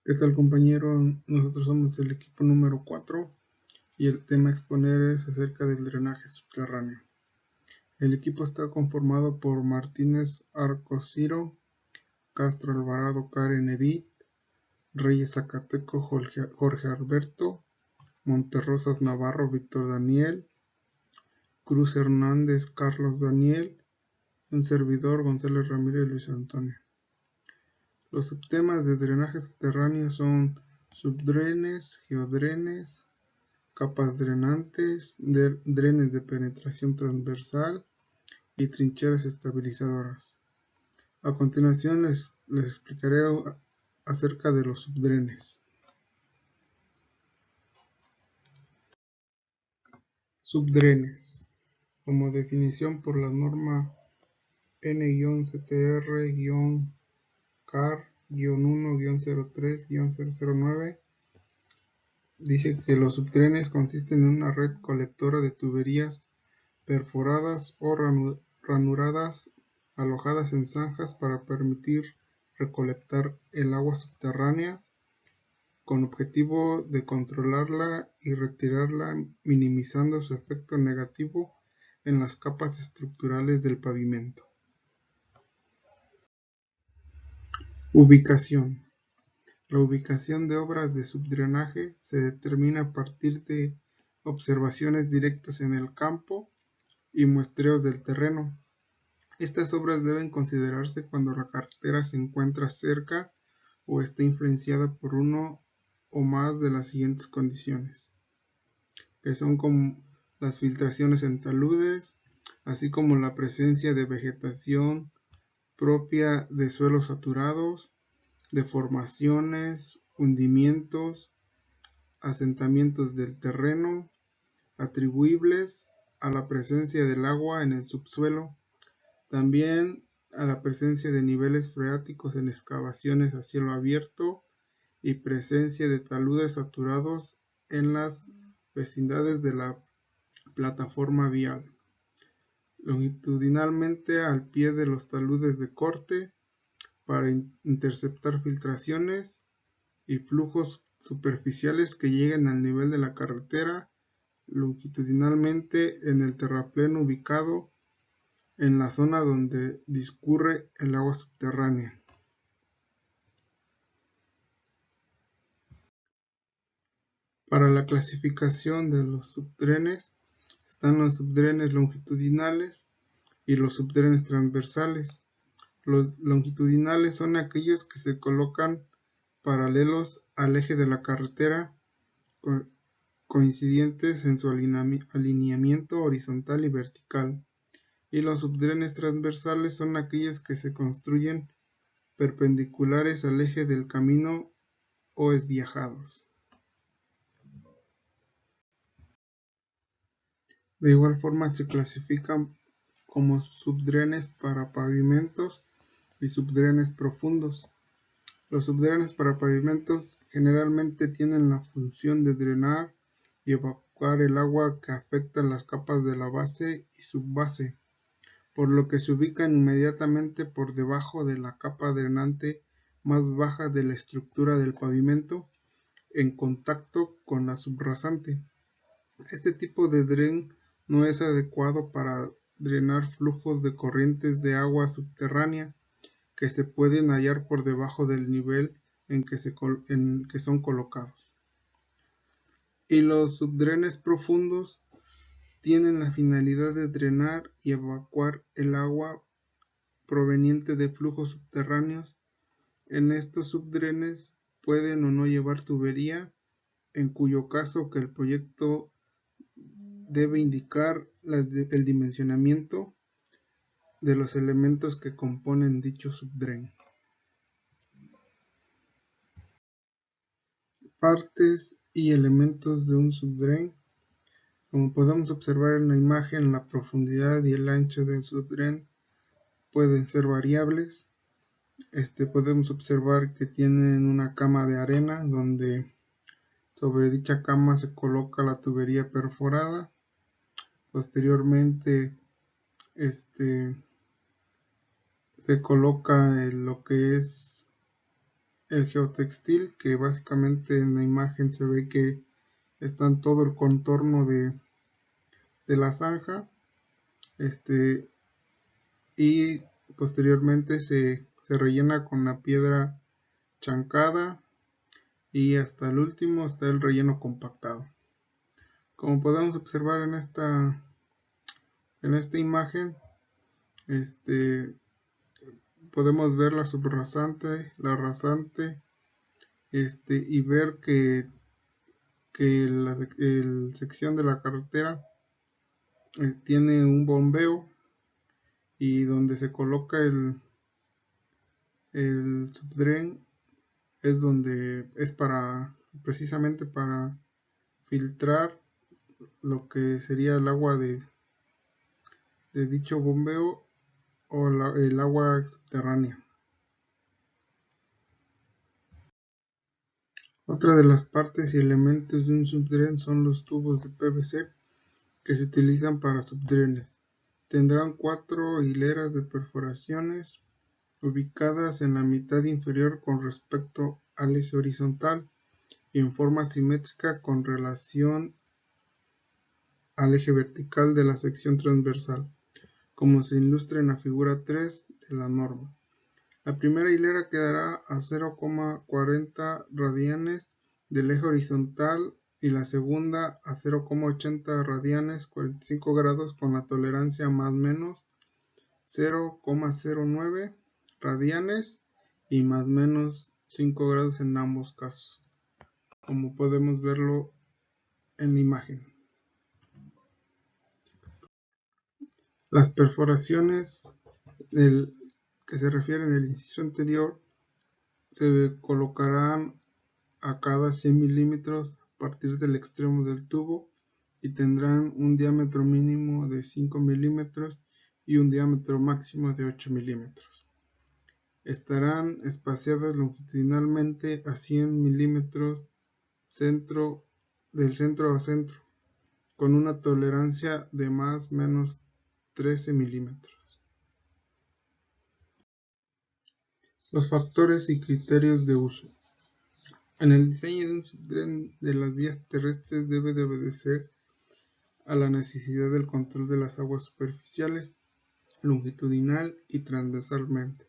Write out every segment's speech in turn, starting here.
¿Qué tal, compañero? Nosotros somos el equipo número 4 y el tema a exponer es acerca del drenaje subterráneo. El equipo está conformado por Martínez Arcosiro, Castro Alvarado Karen Edith, Reyes Zacateco Jorge Alberto, Monterrosas Navarro Víctor Daniel, Cruz Hernández Carlos Daniel, un servidor González Ramírez Luis Antonio. Los subtemas de drenaje subterráneo son subdrenes, geodrenes, capas drenantes, drenes de penetración transversal y trincheras estabilizadoras. A continuación les explicaré acerca de los subdrenes. Subdrenes. Como definición por la norma N-CTR-CAR-1-03-009, dice que los subdrenes consisten en una red colectora de tuberías perforadas o ranuradas alojadas en zanjas para permitir recolectar el agua subterránea con objetivo de controlarla y retirarla, minimizando su efecto negativo en las capas estructurales del pavimento. Ubicación. La ubicación de obras de subdrenaje se determina a partir de observaciones directas en el campo y muestreos del terreno. Estas obras deben considerarse cuando la carretera se encuentra cerca o está influenciada por uno o más de las siguientes condiciones, que son como las filtraciones en taludes, así como la presencia de vegetación propia de suelos saturados, deformaciones, hundimientos, asentamientos del terreno, atribuibles a la presencia del agua en el subsuelo, también a la presencia de niveles freáticos en excavaciones a cielo abierto y presencia de taludes saturados en las vecindades de la plataforma vial. Longitudinalmente al pie de los taludes de corte para interceptar filtraciones y flujos superficiales que lleguen al nivel de la carretera, longitudinalmente en el terraplén ubicado en la zona donde discurre el agua subterránea. Para la clasificación de los subdrenes están los subdrenes longitudinales y los subdrenes transversales. Los longitudinales son aquellos que se colocan paralelos al eje de la carretera, coincidentes en su alineamiento horizontal y vertical. Y los subdrenes transversales son aquellos que se construyen perpendiculares al eje del camino o esviajados. De igual forma se clasifican como subdrenes para pavimentos y subdrenes profundos. Los subdrenes para pavimentos generalmente tienen la función de drenar y evacuar el agua que afecta las capas de la base y subbase, por lo que se ubican inmediatamente por debajo de la capa drenante más baja de la estructura del pavimento, en contacto con la subrasante. Este tipo de dren no es adecuado para drenar flujos de corrientes de agua subterránea que se pueden hallar por debajo del nivel en que son colocados. Y los subdrenes profundos tienen la finalidad de drenar y evacuar el agua proveniente de flujos subterráneos. En estos subdrenes pueden o no llevar tubería, en cuyo caso que el proyecto debe indicar el dimensionamiento de los elementos que componen dicho subdren. Partes y elementos de un subdren. Como podemos observar en la imagen, la profundidad y el ancho del subdren pueden ser variables. Podemos observar que tienen una cama de arena donde sobre dicha cama se coloca la tubería perforada. Posteriormente se coloca lo que es el geotextil, que básicamente en la imagen se ve que está en todo el contorno de la zanja, y posteriormente se rellena con la piedra chancada y hasta el último está el relleno compactado. Como podemos observar en esta imagen, podemos ver la subrasante, la rasante, y ver que la sección de la carretera tiene un bombeo, y donde se coloca el subdren es precisamente para filtrar lo que sería el agua de dicho bombeo o el agua subterránea. Otra de las partes y elementos de un subdren son los tubos de PVC que se utilizan para subdrenes. Tendrán 4 hileras de perforaciones ubicadas en la mitad inferior con respecto al eje horizontal y en forma simétrica con relación al eje vertical de la sección transversal, como se ilustra en la figura 3 de la norma. La primera hilera quedará a 0,40 radianes del eje horizontal y la segunda a 0,80 radianes, 45 grados, con la tolerancia más menos 0,09 radianes y más menos 5 grados en ambos casos, como podemos verlo en la imagen. Las perforaciones que se refieren al inciso anterior se colocarán a cada 100 milímetros a partir del extremo del tubo y tendrán un diámetro mínimo de 5 milímetros y un diámetro máximo de 8 milímetros. Estarán espaciadas longitudinalmente a 100 milímetros del centro a centro, con una tolerancia de más o menos 13 milímetros. Los factores y criterios de uso. En el diseño de un subdren de las vías terrestres debe de obedecer a la necesidad del control de las aguas superficiales, longitudinal y transversalmente,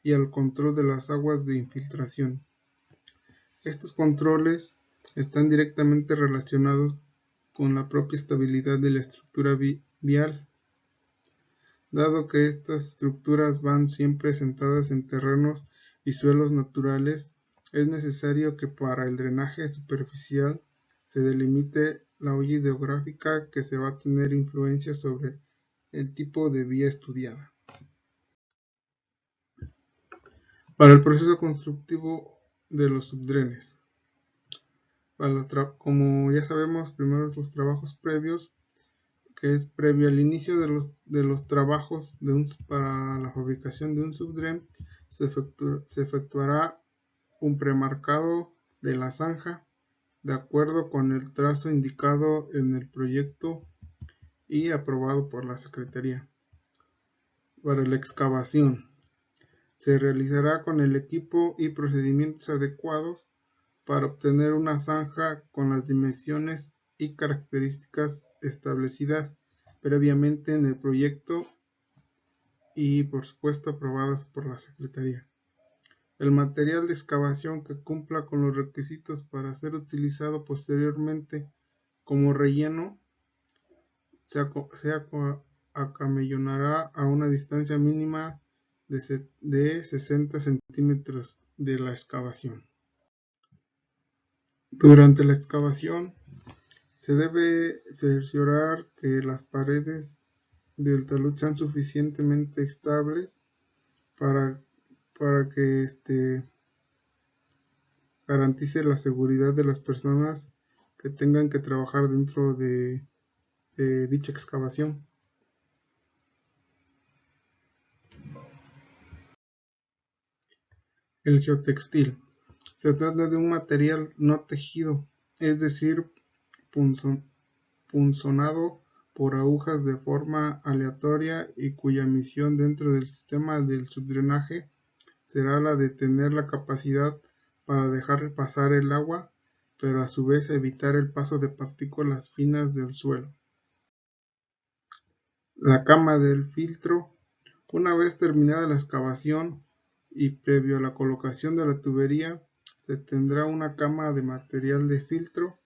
y al control de las aguas de infiltración. Estos controles están directamente relacionados con la propia estabilidad de la estructura vial, dado que estas estructuras van siempre sentadas en terrenos y suelos naturales. Es necesario que para el drenaje superficial se delimite la huella hidrográfica que se va a tener influencia sobre el tipo de vía estudiada. Para el proceso constructivo de los subdrenes. Como ya sabemos, primero los trabajos previos, que es previo al inicio de los trabajos para la fabricación de un subdren, se efectuará un premarcado de la zanja de acuerdo con el trazo indicado en el proyecto y aprobado por la Secretaría. Para la excavación, se realizará con el equipo y procedimientos adecuados para obtener una zanja con las dimensiones y características establecidas previamente en el proyecto y por supuesto aprobadas por la Secretaría. El material de excavación que cumpla con los requisitos para ser utilizado posteriormente como relleno se acamellonará a una distancia mínima de 60 centímetros de la excavación. Durante la excavación se debe cerciorar que las paredes del talud sean suficientemente estables para que garantice la seguridad de las personas que tengan que trabajar dentro de dicha excavación. El geotextil. Se trata de un material no tejido, es decir, punzonado por agujas de forma aleatoria y cuya misión dentro del sistema del subdrenaje será la de tener la capacidad para dejar pasar el agua, pero a su vez evitar el paso de partículas finas del suelo. La cama del filtro. Una vez terminada la excavación y previo a la colocación de la tubería, se tendrá una cama de material de filtro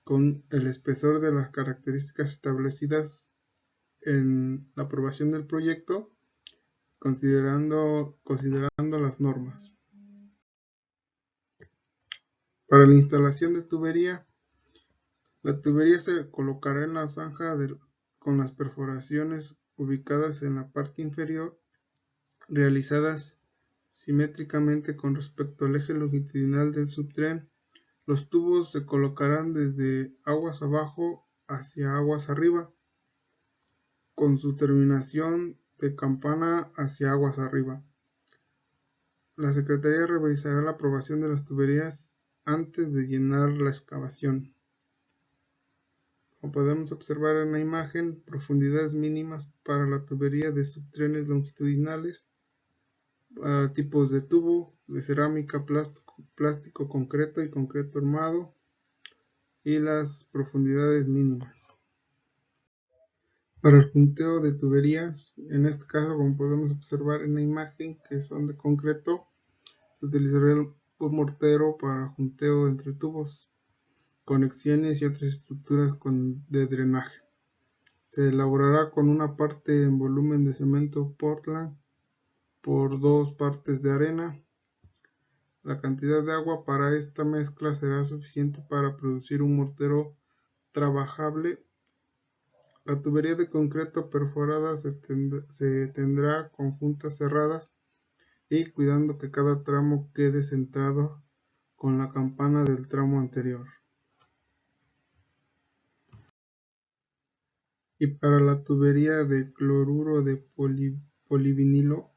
con el espesor de las características establecidas en la aprobación del proyecto, considerando las normas. Para la instalación de tubería, la tubería se colocará en la zanja con las perforaciones ubicadas en la parte inferior, realizadas simétricamente con respecto al eje longitudinal del subdren. Los tubos se colocarán desde aguas abajo hacia aguas arriba, con su terminación de campana hacia aguas arriba. La Secretaría revisará la aprobación de las tuberías antes de llenar la excavación. Como podemos observar en la imagen, profundidades mínimas para la tubería de subdrenes longitudinales, para tipos de tubo, de cerámica, plástico, concreto y concreto armado, y las profundidades mínimas. Para el junteo de tuberías, en este caso, como podemos observar en la imagen, que son de concreto, se utilizará un mortero para junteo entre tubos, conexiones y otras estructuras de drenaje. Se elaborará con una parte en volumen de cemento Portland por 2 partes de arena. La cantidad de agua para esta mezcla será suficiente para producir un mortero trabajable. La tubería de concreto perforada se tendrá con juntas cerradas y cuidando que cada tramo quede centrado con la campana del tramo anterior. Y para la tubería de cloruro de polivinilo,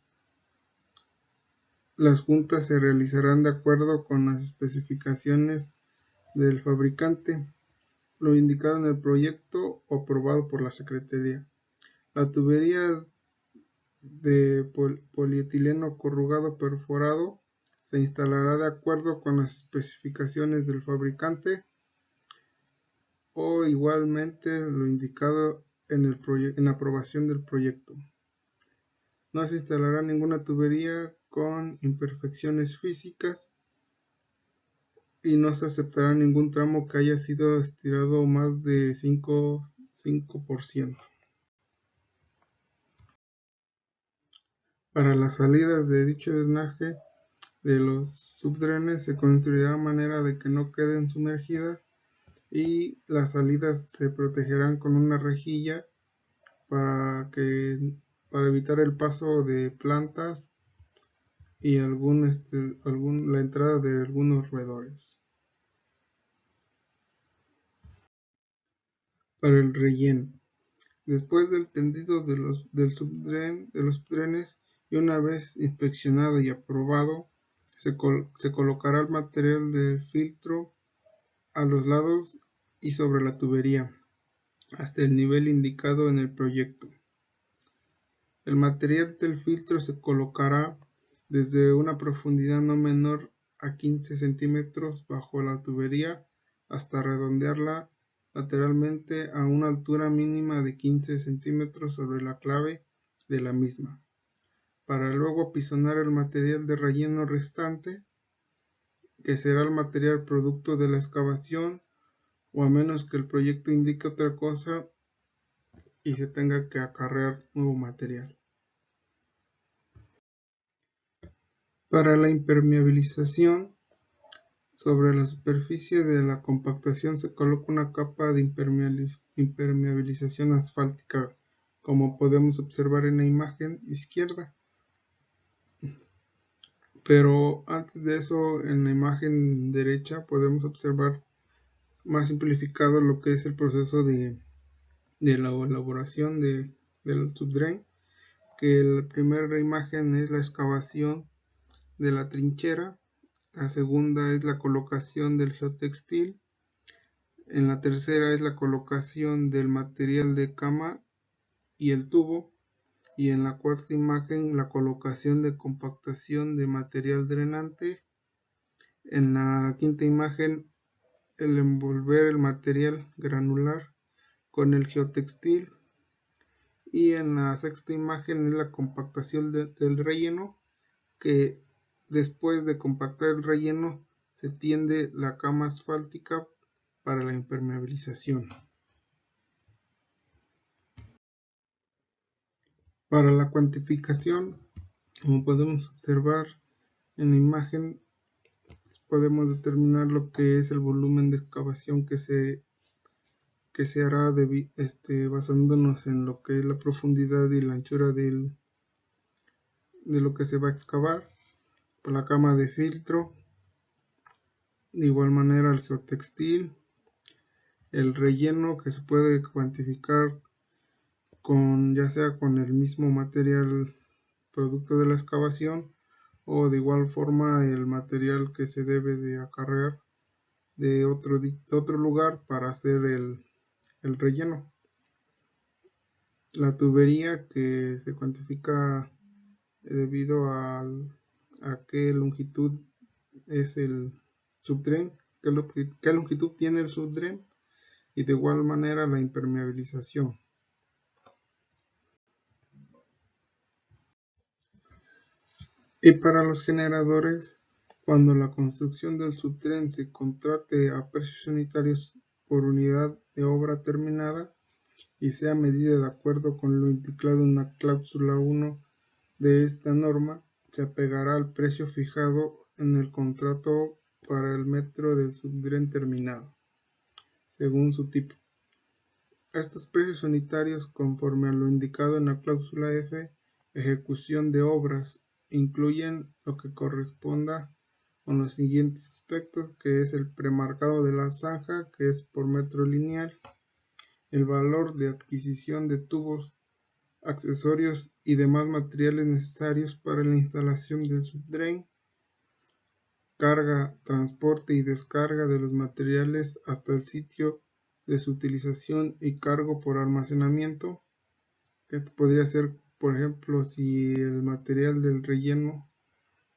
las juntas se realizarán de acuerdo con las especificaciones del fabricante, lo indicado en el proyecto o aprobado por la Secretaría. La tubería de polietileno corrugado perforado se instalará de acuerdo con las especificaciones del fabricante o igualmente lo indicado en la aprobación del proyecto. No se instalará ninguna tubería con imperfecciones físicas y no se aceptará ningún tramo que haya sido estirado más de 5%. Para las salidas de dicho drenaje de los subdrenes se construirá de manera de que no queden sumergidas y las salidas se protegerán con una rejilla para evitar el paso de plantas y la entrada de algunos roedores. Para el relleno. Después del tendido de los subdrenes y una vez inspeccionado y aprobado, se colocará el material de filtro a los lados y sobre la tubería, hasta el nivel indicado en el proyecto. El material del filtro se colocará desde una profundidad no menor a 15 centímetros bajo la tubería hasta redondearla lateralmente a una altura mínima de 15 centímetros sobre la clave de la misma, para luego apisonar el material de relleno restante, que será el material producto de la excavación, o a menos que el proyecto indique otra cosa y se tenga que acarrear nuevo material. Para la impermeabilización, sobre la superficie de la compactación se coloca una capa de impermeabilización asfáltica, como podemos observar en la imagen izquierda. Pero antes de eso, en la imagen derecha podemos observar más simplificado lo que es el proceso de la elaboración del subdren, que la primera imagen es la excavación de la trinchera, la segunda es la colocación del geotextil, en la tercera es la colocación del material de cama y el tubo, y en la cuarta imagen la colocación de compactación de material drenante, En la quinta imagen, el envolver el material granular con el geotextil. Y en la sexta imagen es la compactación del relleno, que después de compactar el relleno se tiende la cama asfáltica para la impermeabilización. Para la cuantificación, como podemos observar en la imagen, podemos determinar lo que es el volumen de excavación que se hará basándonos en lo que es la profundidad y la anchura de lo que se va a excavar. Por la cama de filtro, de igual manera el geotextil, el relleno que se puede cuantificar ya sea con el mismo material producto de la excavación o de igual forma el material que se debe de acarrear de otro lugar para hacer el relleno. La tubería que se cuantifica debido a qué longitud es el subdren, qué longitud tiene el subdren, y de igual manera la impermeabilización. Y para los generadores, cuando la construcción del subtren se contrate a precios unitarios por unidad de obra terminada y sea medida de acuerdo con lo indicado en la cláusula 1 de esta norma, se apegará al precio fijado en el contrato para el metro del subtren terminado, según su tipo. Estos precios unitarios, conforme a lo indicado en la cláusula F, ejecución de obras, incluyen lo que corresponda con los siguientes aspectos, que es el premarcado de la zanja, que es por metro lineal, el valor de adquisición de tubos, accesorios y demás materiales necesarios para la instalación del subdren, carga, transporte y descarga de los materiales hasta el sitio de su utilización y cargo por almacenamiento, que podría ser, por ejemplo, si el material del relleno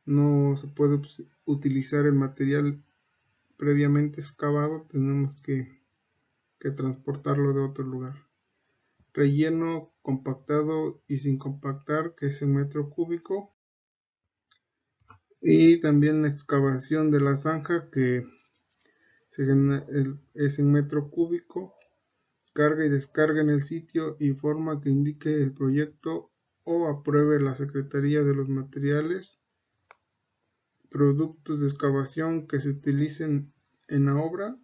no se puede utilizar el material previamente excavado, tenemos que transportarlo de otro lugar. Relleno compactado y sin compactar, que es en metro cúbico. Y también la excavación de la zanja, que es en metro cúbico. Carga y descarga en el sitio y forma que indique el proyecto o apruebe la Secretaría de los Materiales. Productos de excavación que se utilicen en la obra,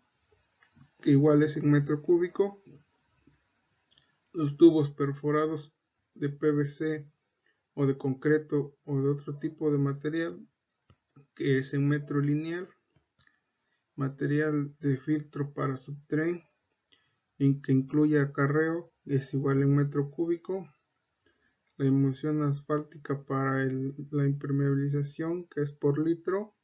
que igual es en metro cúbico. Los tubos perforados de PVC o de concreto o de otro tipo de material, que es en metro lineal. Material de filtro para subtren, que incluye acarreo, es igual en metro cúbico. La emulsión asfáltica para la impermeabilización, que es por litro.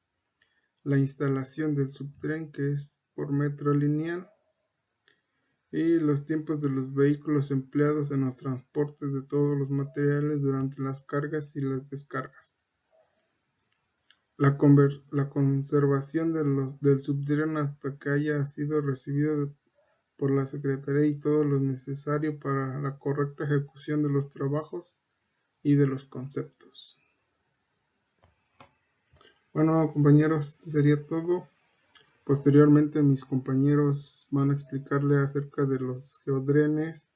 La instalación del subtren, que es por metro lineal. Y los tiempos de los vehículos empleados en los transportes de todos los materiales durante las cargas y las descargas. La conservación del subdren hasta que haya sido recibido por la Secretaría y todo lo necesario para la correcta ejecución de los trabajos y de los conceptos. Bueno, compañeros, esto sería todo. Posteriormente mis compañeros van a explicarle acerca de los geodrenes,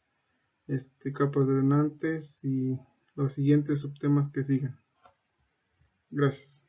capas drenantes y los siguientes subtemas que siguen. Gracias.